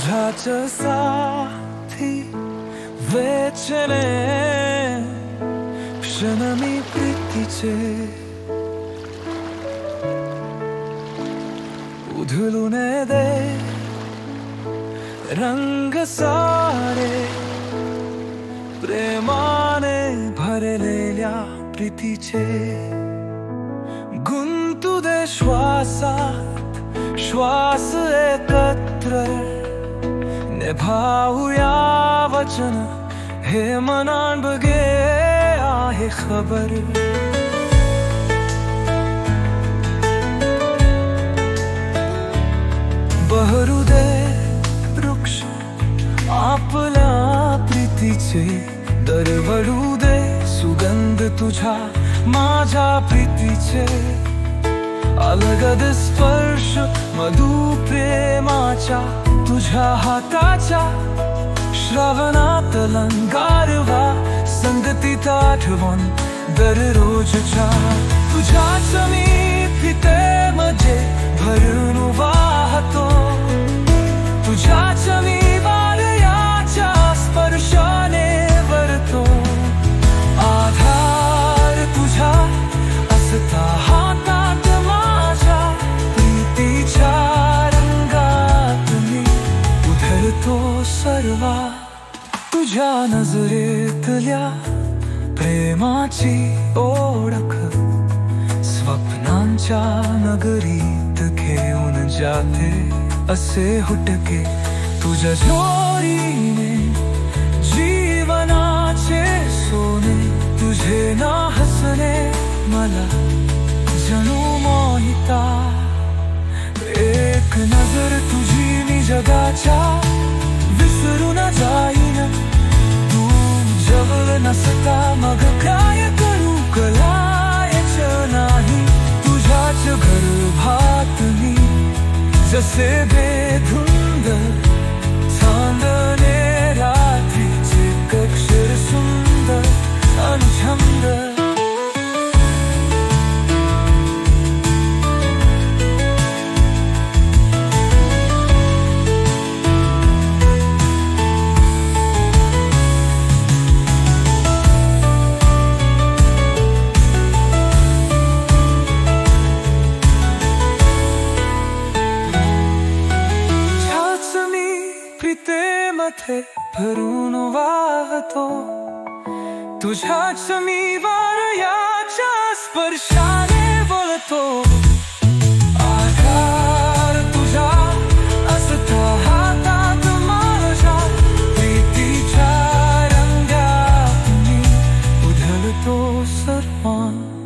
तुझाच साथी वेचणे क्षण मी प्रीतीचे उधळून दे रंग सारे प्रेमाने भरलेल्या प्रीतीचे गुंतू दे श्वासात श्वास एकत्र निभाऊया वचन हे मनान बगे आहे खबर बहरू दे वृक्ष आपल्या प्रीतीचे दरवळू दे सुगंध तुझा माझ्या प्रीतीचे अलगद स्पर्श मधु प्रेमाच्या तुझ्या हाताच्या श्रावणात गारवा संगतीत आठवण दररोजच्या तुझ्याच मी प्रीतेमध्ये भरून वाहतो तुझ्याच मी वाऱ्याच्या स्पर्शाने वरतो आधार तुझा असता हातात माझ्या प्रीतीच्या रंगात मी उधळतो सर्वा तुझ्या नजरेतल्या प्रेमाची ओळख स्वप्नांच्या नगरीत घेऊन जाते असे हुटके तुझ्या जोरीने जीवनाचे सोने तुझे ना हसणे मला जणू मोहिता एक नजर तुझी मी जगाच्या विसरून जाईन तू जवळ नसता मग काय करू कलायच नाही तुझ्याच गर्भात मी जसे बेधुंद चांदणे रात्रीचे अक्षर सुंदर अनुछंद प्रीतेमध्ये भरून वाहतो तुझ्याच मी वाऱ्याच्या स्पर्शाने वळतो आधार तुझा असता हातात माझ्या प्रीतीच्या रंगात मी उधळतो सर्वांना